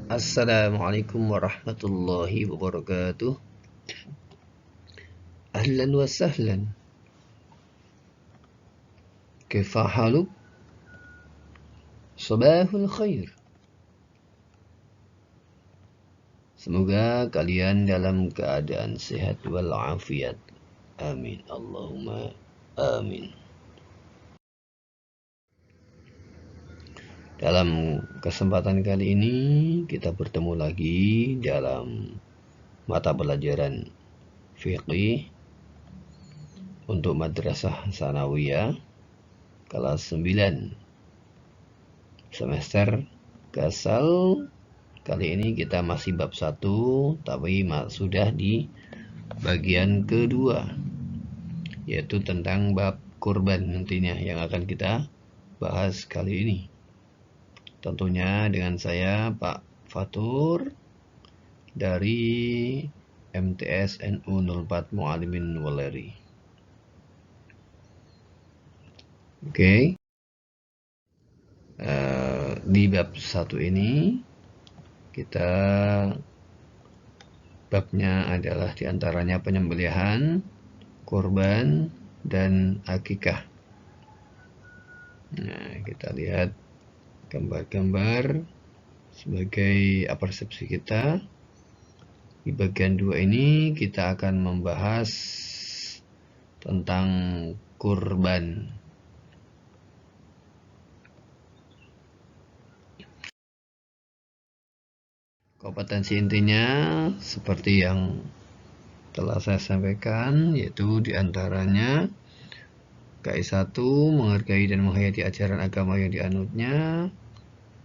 Assalamualaikum warahmatullahi wabarakatuh. Ahlan wa sahlan. Kaifa haluk? Sabahul khair. Semoga kalian dalam keadaan sehat walafiat. Amin. Allahumma amin. Dalam kesempatan kali ini kita bertemu lagi dalam mata pelajaran fiqih untuk Madrasah Sanawiyah kelas 9 semester Gasal. Kali ini kita masih bab 1, tapi sudah di bagian kedua, yaitu tentang bab kurban nantinya yang akan kita bahas kali ini. Tentunya dengan saya Pak Fatur dari MTS NU 04 Muallimin Waleri. Oke. Di bab 1 ini kita babnya adalah diantaranya penyembelihan, kurban, dan akikah. Nah, kita lihat gambar-gambar sebagai persepsi kita. Di bagian 2 ini kita akan membahas tentang kurban. Kompetensi intinya seperti yang telah saya sampaikan, yaitu diantaranya KI1 menghargai dan menghayati ajaran agama yang dianutnya,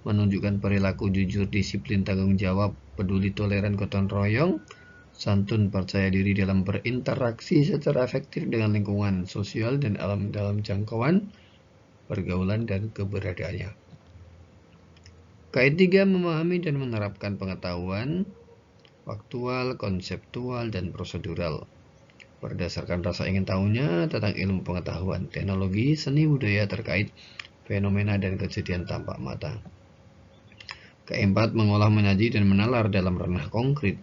menunjukkan perilaku jujur, disiplin, tanggung jawab, peduli, toleran, gotong royong, santun, percaya diri dalam berinteraksi secara efektif dengan lingkungan sosial dan alam dalam jangkauan pergaulan dan keberadaannya. KI3 memahami dan menerapkan pengetahuan faktual, konseptual, dan prosedural berdasarkan rasa ingin tahunya tentang ilmu pengetahuan, teknologi, seni, budaya terkait fenomena dan kejadian tampak mata. Keempat, mengolah, menyaji, dan menalar dalam ranah konkret,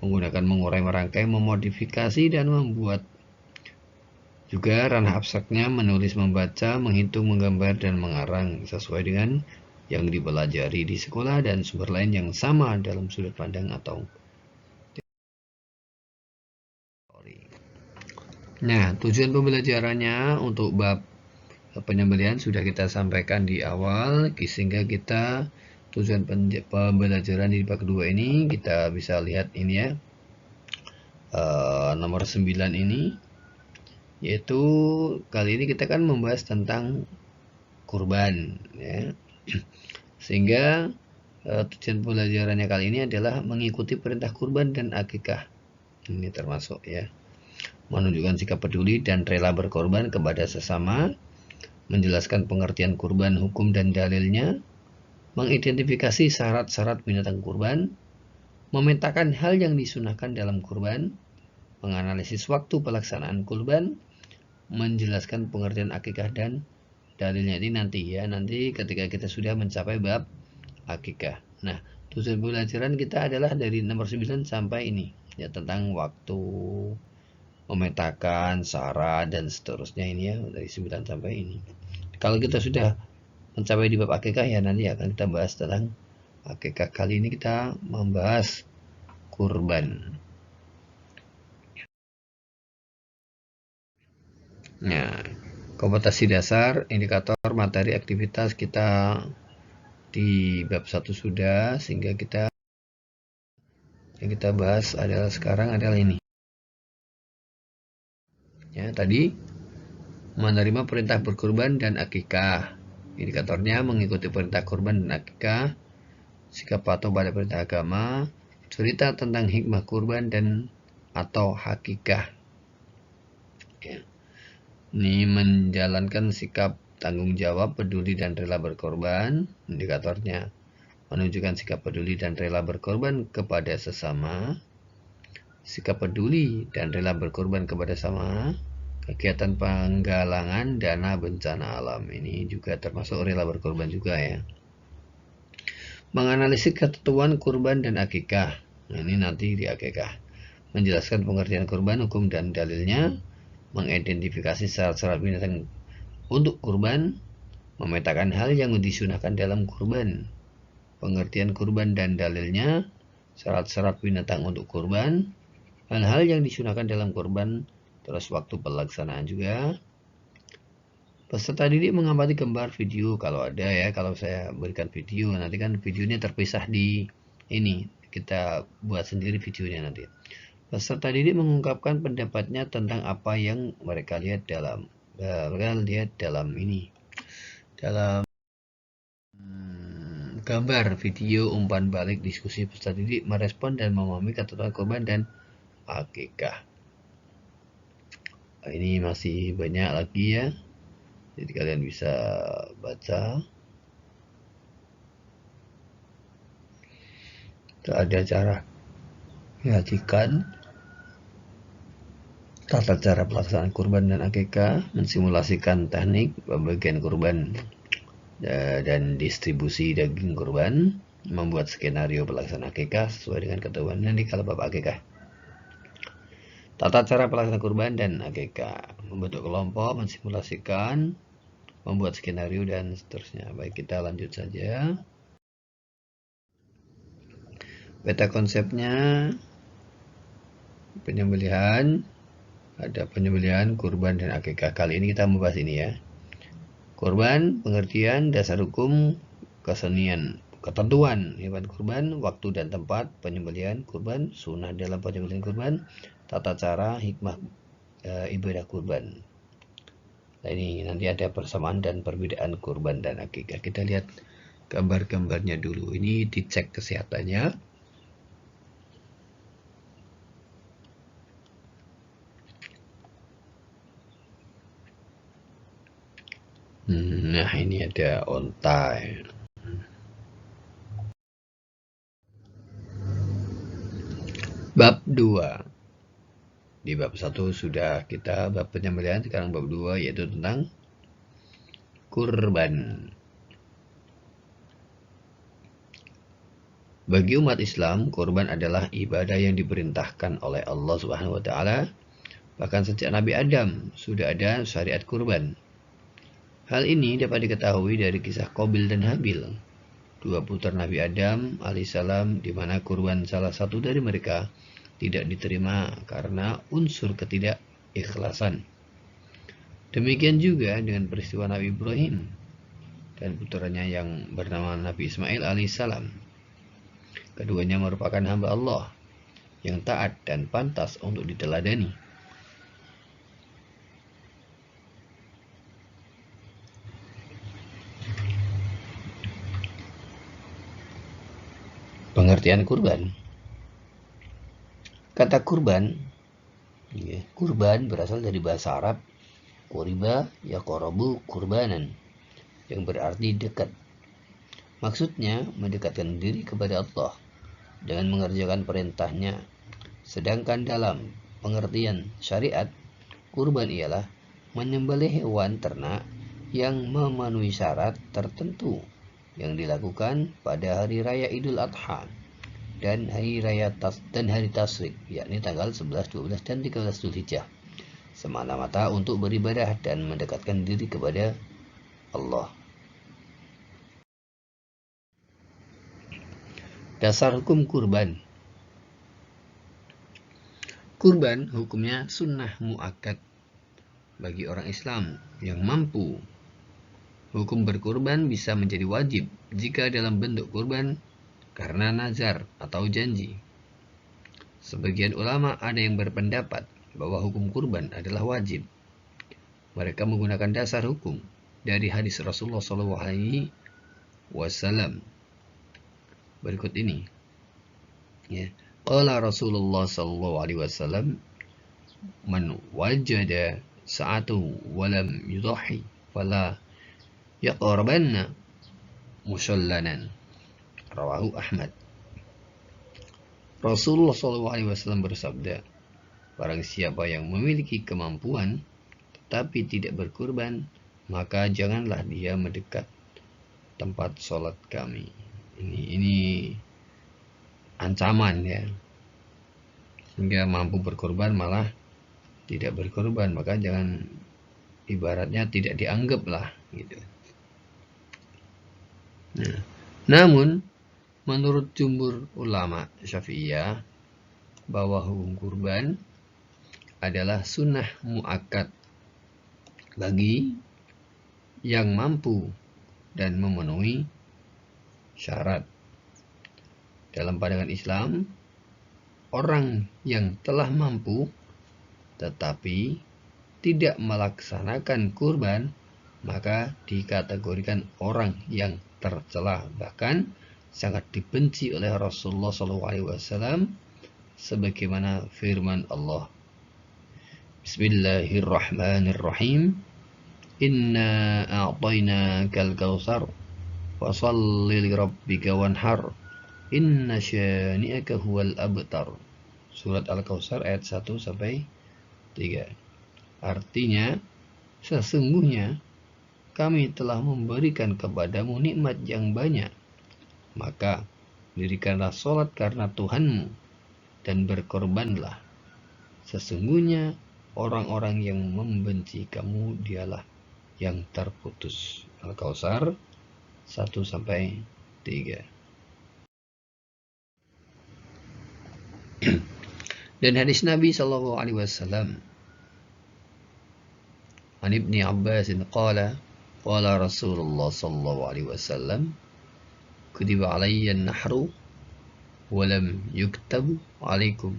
menggunakan mengurai, merangkai, memodifikasi, dan membuat. Juga ranah abstraknya menulis, membaca, menghitung, menggambar, dan mengarang sesuai dengan yang dipelajari di sekolah dan sumber lain yang sama dalam sudut pandang atau teori. Nah, tujuan pembelajarannya untuk bab penyembelihan sudah kita sampaikan di awal, sehingga kita tujuan pembelajaran di bab kedua ini kita bisa lihat ini ya, nomor 9 ini, yaitu kali ini kita kan membahas tentang kurban ya. Sehingga tujuan pembelajarannya kali ini adalah mengikuti perintah kurban dan akikah. Ini termasuk ya, menunjukkan sikap peduli dan rela berkorban kepada sesama, menjelaskan pengertian kurban, hukum dan dalilnya, mengidentifikasi syarat-syarat binatang kurban, memetakan hal yang disunahkan dalam kurban, menganalisis waktu pelaksanaan kurban, menjelaskan pengertian akikah dan dalilnya. Ini nanti ketika kita sudah mencapai bab akikah. Nah, tujuan pembelajaran kita adalah dari nomor 9 sampai ini ya, tentang waktu, memetakan syarat dan seterusnya ini ya, dari 9 sampai ini. Kalau kita sudah mencapai di bab akikah ya, nanti akan kita bahas tentang akikah. Kali ini kita membahas kurban. Nah, kompetensi dasar, indikator, materi, aktivitas kita di bab 1 sudah, sehingga yang kita bahas adalah sekarang adalah ini. Ya, tadi menerima perintah berkurban dan akikah. Indikatornya mengikuti perintah kurban dan akikah, sikap patuh pada perintah agama, cerita tentang hikmah kurban dan atau hakikah. Ya. Ini menjalankan sikap tanggung jawab, peduli dan rela berkorban. Indikatornya menunjukkan sikap peduli dan rela berkorban kepada sesama, sikap peduli dan rela berkorban kepada sesama, kegiatan penggalangan dana bencana alam, ini juga termasuk rela berkorban juga ya. menganalisis ketentuan kurban dan akikah. Nah, ini nanti di akikah. Menjelaskan pengertian kurban, hukum dan dalilnya, mengidentifikasi syarat-syarat binatang untuk kurban, memetakan hal yang disunahkan dalam kurban, pengertian kurban dan dalilnya, syarat-syarat binatang untuk kurban, hal-hal yang disunahkan dalam kurban, terus waktu pelaksanaan juga. Peserta didik mengamati gambar video kalau ada ya, kalau saya berikan video nanti kan videonya terpisah di ini, kita buat sendiri videonya nanti. Peserta didik mengungkapkan pendapatnya tentang apa yang mereka lihat dalam ini, dalam gambar video umpan balik diskusi. Peserta didik merespon dan memahami ketentuan kurban dan akikah. Ini masih banyak lagi ya, jadi kalian bisa baca. Ada cara menyajikan tata cara pelaksanaan kurban dan akikah, mensimulasikan teknik pembagian kurban dan distribusi daging kurban, membuat skenario pelaksanaan akikah sesuai dengan ketentuan nanti kalau bab akikah. Tata cara pelaksanaan kurban dan akikah, membentuk kelompok, mensimulasikan, membuat skenario dan seterusnya. Baik, kita lanjut saja. Peta konsepnya, penyembelihan, ada penyembelihan, kurban dan akikah. Kali ini kita membahas ini ya. Kurban, pengertian, dasar hukum, kesenian, ketentuan hewan kurban, waktu dan tempat penyembelihan kurban, sunnah dalam penyembelihan kurban, tata cara, hikmah ibadah kurban. Nah, ini nanti ada persamaan dan perbedaan kurban dan akikah. Kita lihat gambar-gambarnya dulu. Ini dicek kesehatannya. Nah, ini ada onta. Bab 2. Di bab 1 sudah kita bab penyembelihan, sekarang bab 2 yaitu tentang kurban. Bagi umat Islam, kurban adalah ibadah yang diperintahkan oleh Allah Subhanahu wa taala. Bahkan sejak Nabi Adam sudah ada syariat kurban. Hal ini dapat diketahui dari kisah Qabil dan Habil, dua putra Nabi Adam alaihissalam, di mana kurban salah satu dari mereka tidak diterima karena unsur ketidakikhlasan. Demikian juga dengan peristiwa Nabi Ibrahim dan putranya yang bernama Nabi Ismail alaihissalam. Keduanya merupakan hamba Allah yang taat dan pantas untuk diteladani. Pengertian kurban. Kata kurban, kurban berasal dari bahasa Arab quriba yaqrabu kurbanan, yang berarti dekat. Maksudnya mendekatkan diri kepada Allah dengan mengerjakan perintahnya. Sedangkan dalam pengertian syariat, kurban ialah menyembelih hewan ternak yang memenuhi syarat tertentu yang dilakukan pada hari raya Idul Adha dan hari tasyrik, yakni tanggal 11, 12 dan 13 Zulhijjah, semata-mata untuk beribadah dan mendekatkan diri kepada Allah. Dasar hukum kurban. Kurban hukumnya sunnah muakkad bagi orang Islam yang mampu. Hukum berkurban bisa menjadi wajib jika dalam bentuk kurban karena nazar atau janji. Sebagian ulama ada yang berpendapat bahwa hukum kurban adalah wajib. Mereka menggunakan dasar hukum dari hadis Rasulullah SAW. Berikut ini. Ya. Qala Rasulullah SAW, man wajada sa'atu walam yudhahi fala yaqrabanna musallanan. Rawahu Ahmad. Rasulullah SAW bersabda, barang siapa yang memiliki kemampuan tetapi tidak berkurban, maka janganlah dia mendekat tempat sholat kami. Ini ancaman ya, sehingga mampu berkorban malah tidak berkorban, maka jangan, ibaratnya tidak dianggap lah gitu. Nah, namun menurut jumhur ulama Syafi'iyah bahwa hukum kurban adalah sunnah muakkad bagi yang mampu dan memenuhi syarat. Dalam pandangan Islam, orang yang telah mampu tetapi tidak melaksanakan kurban maka dikategorikan orang yang tercela, bahkan sangat dibenci oleh Rasulullah SAW, sebagaimana firman Allah, Bismillahirrahmanirrahim, Inna a'tainakal kautsar fasholli lirabbika wanhar inna syani'aka huwal abtar. Surat Al-Kautsar ayat 1 sampai 3. Artinya, sesungguhnya kami telah memberikan kepadamu nikmat yang banyak, maka dirikanlah sholat karena Tuhanmu dan berkorbanlah. Sesungguhnya orang-orang yang membenci kamu dialah yang terputus. Al-Kautsar 1 sampai 3. Dan hadis Nabi sallallahu alaihi wasallam, An Ibni Abbas qala qala Rasulullah sallallahu alaihi wasallam, kutiba alayya an-nahru wa lam yuktab alaikum.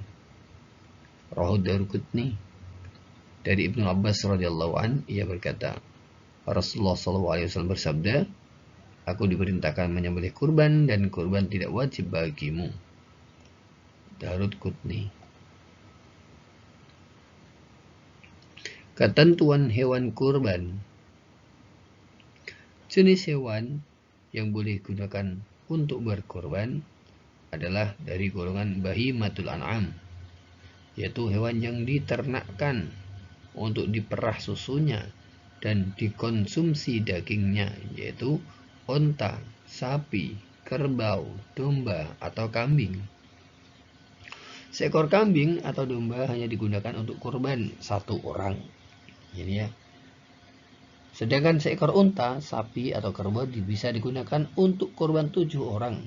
Rawahu Daruqutni. Dari Ibnu Abbas radhiyallahu an, ia berkata, Rasulullah sallallahu alaihi wasallam bersabda, aku diperintahkan menyembelih kurban dan kurban tidak wajib bagimu. Daruqutni. Ketentuan hewan kurban. Jenis hewan yang boleh digunakan untuk berkorban adalah dari golongan bahimatul an'am, yaitu hewan yang diternakkan untuk diperah susunya dan dikonsumsi dagingnya, yaitu onta, sapi, kerbau, domba, atau kambing. Seekor kambing atau domba hanya digunakan untuk kurban satu orang. Ini ya. Sedangkan seekor unta, sapi, atau kerbau bisa digunakan untuk kurban 7 orang.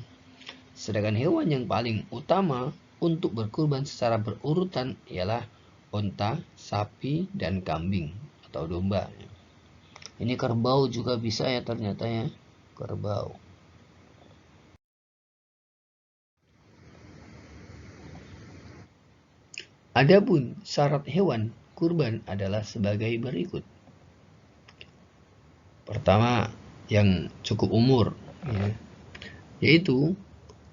Sedangkan hewan yang paling utama untuk berkurban secara berurutan ialah unta, sapi, dan kambing atau domba. Ini kerbau juga bisa ya ternyata ya, kerbau. Adapun syarat hewan kurban adalah sebagai berikut. Pertama, yang cukup umur, ya, yaitu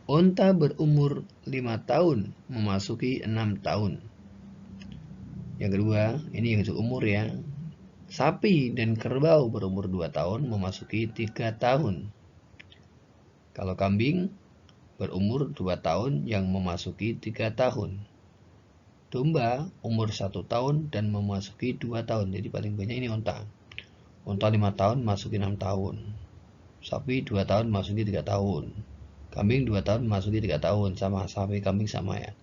unta berumur 5 tahun memasuki 6 tahun. Yang kedua, ini yang cukup umur ya, sapi dan kerbau berumur 2 tahun memasuki 3 tahun. Kalau kambing berumur 2 tahun yang memasuki 3 tahun. Domba umur 1 tahun dan memasuki 2 tahun. Jadi paling banyak ini unta. Unta 5 tahun masuki 6 tahun. Sapi 2 tahun masuki 3 tahun. Kambing 2 tahun masuki 3 tahun. Sama, sapi kambing sama ya.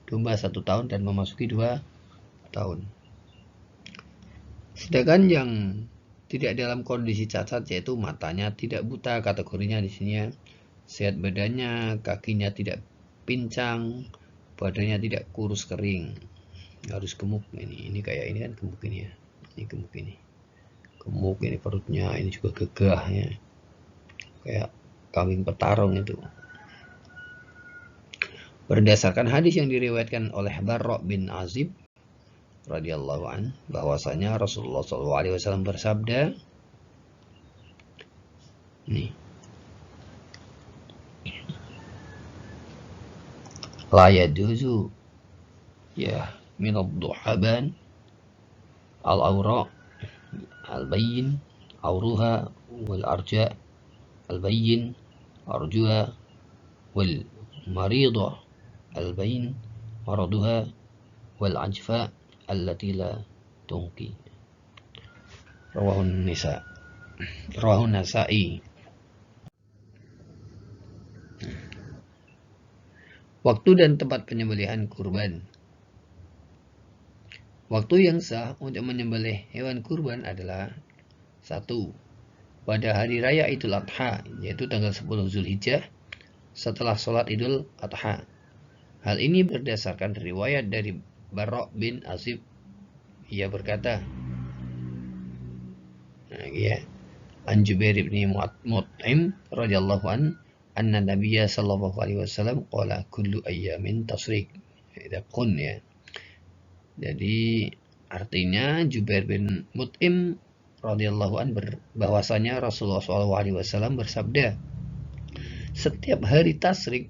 Domba 1 tahun dan memasuki 2 tahun. Sedangkan yang tidak dalam kondisi cacat, yaitu matanya tidak buta, kategorinya di sini ya. Sehat badannya, kakinya tidak pincang, badannya tidak kurus kering, harus gemuk. Ini kayak ini kan gemuk ini ya, ini gemuk ini, gemuk ini perutnya, ini juga gegah ya, kayak kambing petarung itu. Berdasarkan hadis yang diriwayatkan oleh Barra bin Azib radhiyallahu an, bahwasanya Rasulullah SAW bersabda, nih, la yajuzu ya min ad-duhaban al-awra al-bayyin awruha wal arja al-bayyin arjuha wal marida al-bayyin maraduha wal ajfa allati la tunqi. Rawahun Nasa'i. Waktu dan tempat penyembelihan kurban. Waktu yang sah untuk menyembelih hewan kurban adalah 1. Pada hari raya Idul Adha, yaitu tanggal 10 Zulhijjah, setelah sholat Idul Adha. Hal ini berdasarkan riwayat dari Barra' bin Azib. Ia berkata, an Jubair bin Mut'im radhiyallahu an, anna Nabiyya sallallahu alaihi wasallam qala kullu ayyamin tashrik. Ya. Jadi artinya Jubair bin Mut'im radhiyallahu an bahwasanya Rasulullah SAW bersabda, setiap hari tasyrik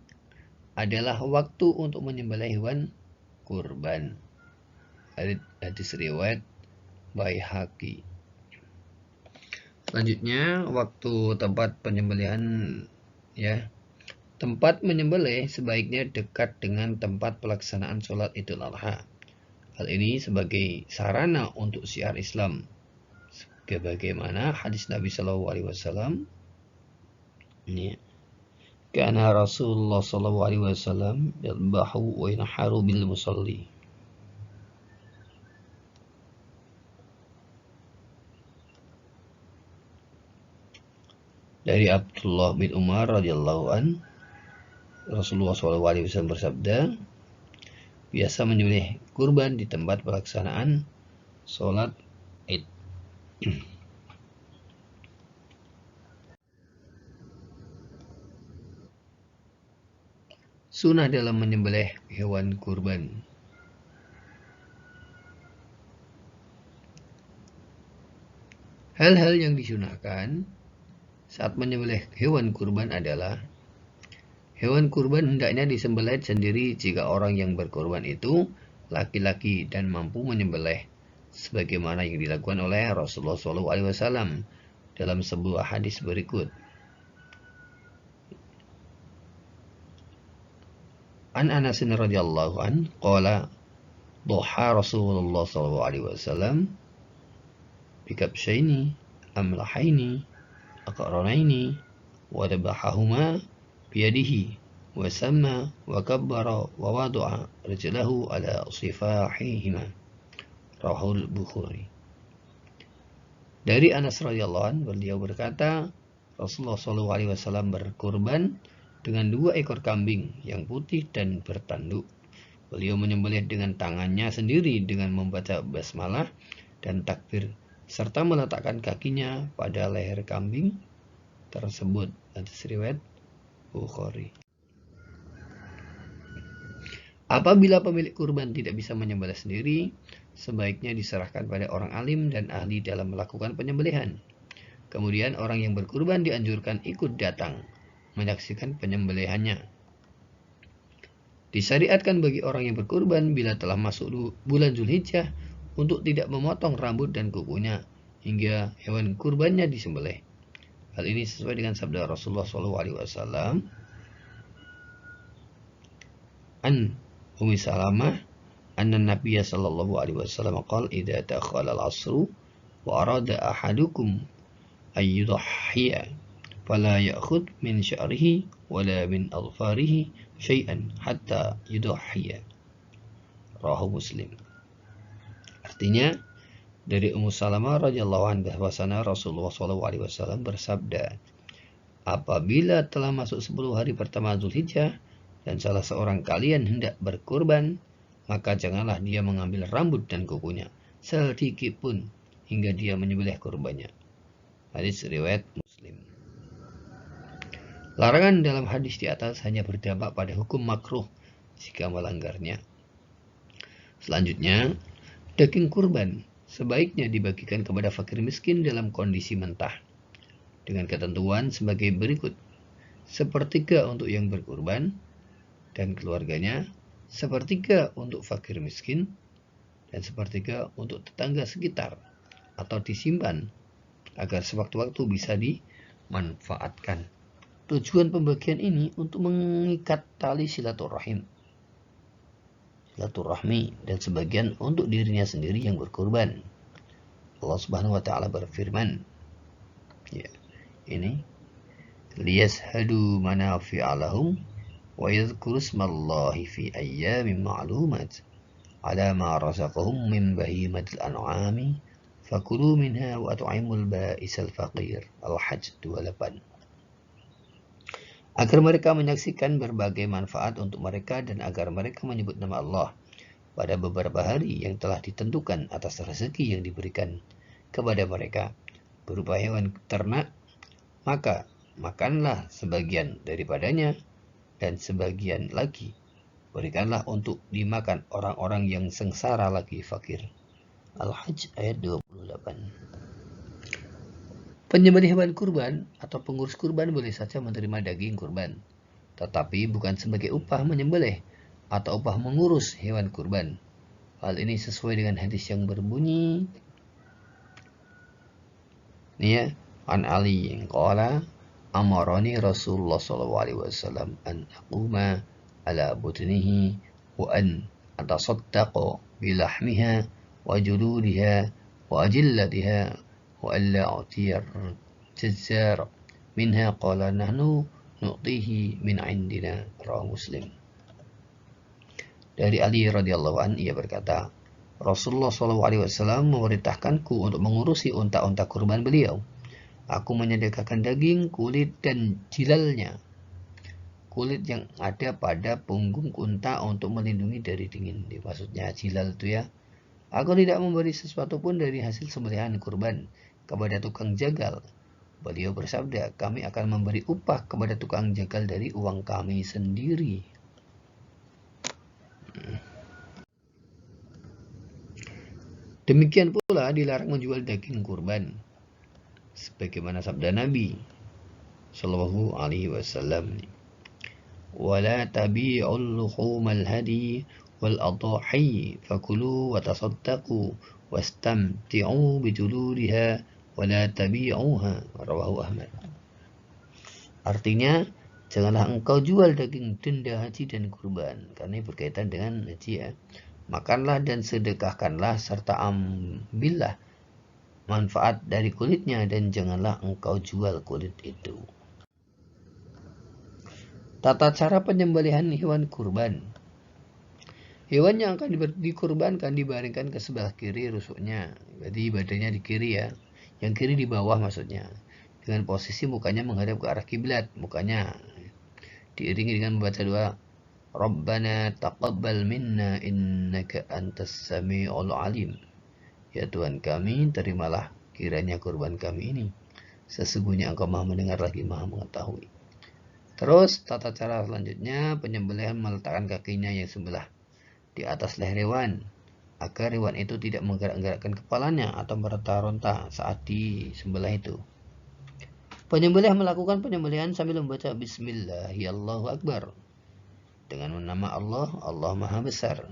adalah waktu untuk menyembelih hewan kurban. Hadis riwayat Baihaqi. Selanjutnya waktu tempat penyembelihan, ya. Tempat menyembelih sebaiknya dekat dengan tempat pelaksanaan sholat Idul Adha. Hal ini sebagai sarana untuk syiar Islam. Sebagaimana hadis Nabi Shallallahu Alaihi Wasallam, karena Rasulullah Shallallahu Alaihi Wasallam yadbahu wa yanharu bil musalli. Dari Abdullah bin Umar radhiyallahu an, Rasulullah Shallallahu Alaihi Wasallam bersabda, biasa menyembelih kurban di tempat pelaksanaan sholat Id. Sunnah dalam menyembelih hewan kurban. Hal-hal yang disunahkan saat menyembelih hewan kurban adalah hewan kurban hendaknya disembelih sendiri jika orang yang berkurban itu laki-laki dan mampu menyembelih, sebagaimana yang dilakukan oleh Rasulullah SAW dalam sebuah hadis berikut. An Anas radhiyallahu an qala duha Rasulullah SAW bikabshaini amlahaini aqranaini wa dabahahuma biyadihi wa samma wa kabbara wa wada'a rijlahu ala sifahihima. Rahul Bukhari. Dari Anas radhiyallahu an, beliau berkata, Rasulullah SAW berkurban dengan 2 ekor kambing yang putih dan bertanduk. Beliau menyembelih dengan tangannya sendiri dengan membaca basmalah dan takbir, serta meletakkan kakinya pada leher kambing tersebut. Hadis riwayat Bukhari. Apabila pemilik kurban tidak bisa menyembelih sendiri, sebaiknya diserahkan pada orang alim dan ahli dalam melakukan penyembelihan. Kemudian orang yang berkurban dianjurkan ikut datang menyaksikan penyembelihannya. Disyariatkan bagi orang yang berkurban bila telah masuk bulan Zulhijjah untuk tidak memotong rambut dan kukunya hingga hewan kurbannya disembelih. Hal ini sesuai dengan sabda Rasulullah SAW. An Ummi Salamah anna Nabiyya sallallahu alaihi wasallam qala idza dakhala al-'asru wa arada ahadukum ay yudhhiya fala ya'khudh min sya'rihi wala min adfarihi syai'an hatta yudhhiya. Rawahu Muslim. Artinya dari Ummu Salamah radhiyallahu anha bahwasanya Rasulullah SAW bersabda, apabila telah masuk 10 hari pertama Zulhijjah dan salah seorang kalian hendak berkurban, maka janganlah dia mengambil rambut dan kukunya sedikit pun hingga dia menyembelih kurbannya. Hadis riwayat Muslim. Larangan dalam hadis di atas hanya berdampak pada hukum makruh jika melanggarnya. Selanjutnya, daging kurban sebaiknya dibagikan kepada fakir miskin dalam kondisi mentah dengan ketentuan sebagai berikut: sepertiga untuk yang berkurban dan keluarganya, sepertiga untuk fakir miskin, dan sepertiga untuk tetangga sekitar, atau disimpan agar sewaktu-waktu bisa dimanfaatkan. Tujuan pembagian ini untuk mengikat tali silaturahmi, dan sebagian untuk dirinya sendiri yang berkurban. Allah Subhanahu wa taala berfirman, ini liyashhadu manafi'a lahum wa yadhkuru ismallahi fi ayyamin ma'lumat ala ma razaqahum min bahimatil an'ami fakulu minha wa at'imul ba'isal faqir. Al-Hajj 28. Agar mereka menyaksikan berbagai manfaat untuk mereka dan agar mereka menyebut nama Allah pada beberapa hari yang telah ditentukan atas rezeki yang diberikan kepada mereka berupa hewan ternak, maka makanlah sebagian daripadanya dan sebagian lagi berikanlah untuk dimakan orang-orang yang sengsara lagi fakir. Al-Hajj ayat 28. Penyembelih hewan kurban atau pengurus kurban boleh saja menerima daging kurban, tetapi bukan sebagai upah menyembelih atau upah mengurus hewan kurban. Hal ini sesuai dengan hadis yang berbunyi, an Ali yang qala amarani Rasulullah SAW an aquma ala butnihi wa an atasaddaqa bilahmiha wa juludiha wa ajillatiha wa alla a'tiyar jazzar minha qala nahnu nu'tihi min indina. Rawahu Muslim. Dari Ali radhiyallahu anhu ia berkata, Rasulullah SAW memerintahkanku untuk mengurusi unta-unta kurban beliau. Aku menyediakan daging, kulit, dan jilalnya. Kulit yang ada pada punggung unta untuk melindungi dari dingin. Maksudnya jilal itu ya. Aku tidak memberi sesuatu pun dari hasil sembelihan kurban kepada tukang jagal. Beliau bersabda, kami akan memberi upah kepada tukang jagal dari uang kami sendiri. Demikian pula dilarang menjual daging kurban, sebagaimana sabda Nabi Shallallahu Alaihi Wasallam, "Wala tabi'ul luhumal hadi wal adhahi fakulu wa tasaddaqu wastamti'u bijuludiha wala tabi'uha." Rawahu Ahmad. Artinya, janganlah engkau jual daging denda haji dan kurban, karena ini berkaitan dengan haji ya. Makanlah dan sedekahkanlah serta ambillah manfaat dari kulitnya dan janganlah engkau jual kulit itu. Tata cara penyembelihan hewan kurban. Hewan yang akan dikurbankan dibaringkan ke sebelah kiri rusuknya. Jadi badannya di kiri ya. Yang kiri di bawah maksudnya. Dengan posisi mukanya menghadap ke arah kiblat, mukanya diiringi dengan membaca doa Rabbana taqabbal minna innaka antas sami'ul alim. Ya Tuhan kami, terimalah kiranya kurban kami ini. Sesungguhnya Engkau Maha mendengar lagi Maha mengetahui. Terus tata cara selanjutnya penyembelihan meletakkan kakinya yang sebelah di atas leher hewan agar hewan itu tidak menggerak-gerakkan kepalanya atau meronta-ronta saat disembelih itu. Penyembelih melakukan penyembelihan sambil membaca Bismillah, ya Allahu Akbar. Dengan nama Allah, Allah Maha Besar.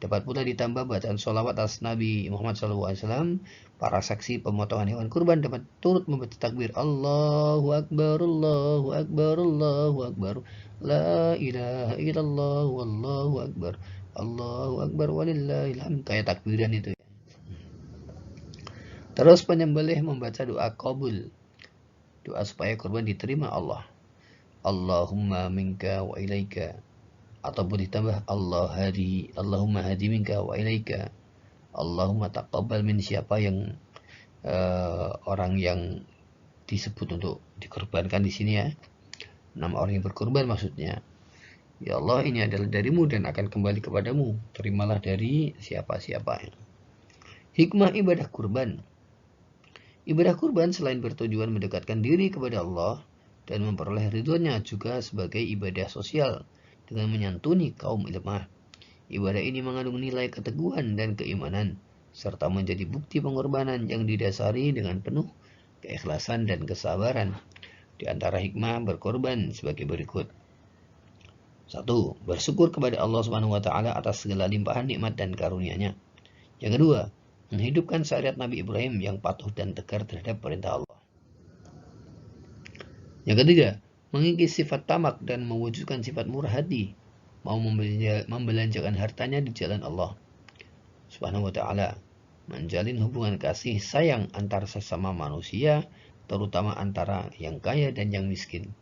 Dapat pula ditambah bacaan sholawat atas Nabi Muhammad SAW. Para saksi pemotongan hewan kurban dapat turut membaca takbir Allahu Akbar, Allahu Akbar, Allahu Akbar, La ilaha illallah, Wallahu Akbar, Allahu Akbar, walillahil hamd. Kayak takbiran itu ya. Terus penyembelih membaca doa qabul, doa supaya kurban diterima Allah. Allahumma minka wa ilaika, ataupun ditambah Allahumma hadi minka wa ilaika, Allahumma taqabbal min, siapa yang orang yang disebut untuk dikorbankan di sini ya, nama orang yang berkorban maksudnya. Ya Allah, ini adalah darimu dan akan kembali kepadamu, terimalah dari siapa-siapa. Hikmah ibadah kurban. Ibadah kurban selain bertujuan mendekatkan diri kepada Allah dan memperoleh ridhonya, juga sebagai ibadah sosial dengan menyantuni kaum lemah. Ibadah ini mengandung nilai keteguhan dan keimanan, serta menjadi bukti pengorbanan yang didasari dengan penuh keikhlasan dan kesabaran. Di antara hikmah berkorban sebagai berikut. 1. Bersyukur kepada Allah Subhanahu wa taala atas segala limpahan nikmat dan karunia-Nya. Yang kedua, menghidupkan syariat Nabi Ibrahim yang patuh dan tegar terhadap perintah Allah. Yang ketiga, mengikis sifat tamak dan mewujudkan sifat murah hati, mau membelanjakan hartanya di jalan Allah Subhanahu wa taala, menjalin hubungan kasih sayang antar sesama manusia, terutama antara yang kaya dan yang miskin.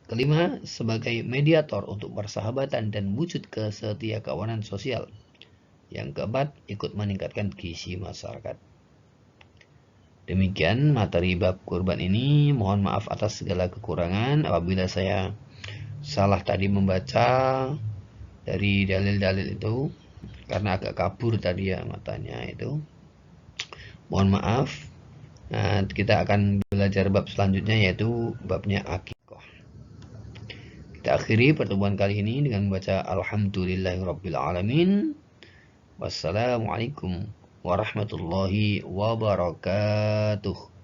Kelima, sebagai mediator untuk persahabatan dan wujud kesetiakawanan sosial. Yang keempat, ikut meningkatkan gizi masyarakat. Demikian materi bab kurban ini. Mohon maaf atas segala kekurangan apabila saya salah tadi membaca dari dalil-dalil itu, karena agak kabur tadi ya matanya itu. Mohon maaf. Nah, kita akan belajar bab selanjutnya, yaitu babnya akikah. Kita akhiri pertemuan kali ini dengan membaca Alhamdulillahirrabbilalamin. Wassalamualaikum warahmatullahi wabarakatuh.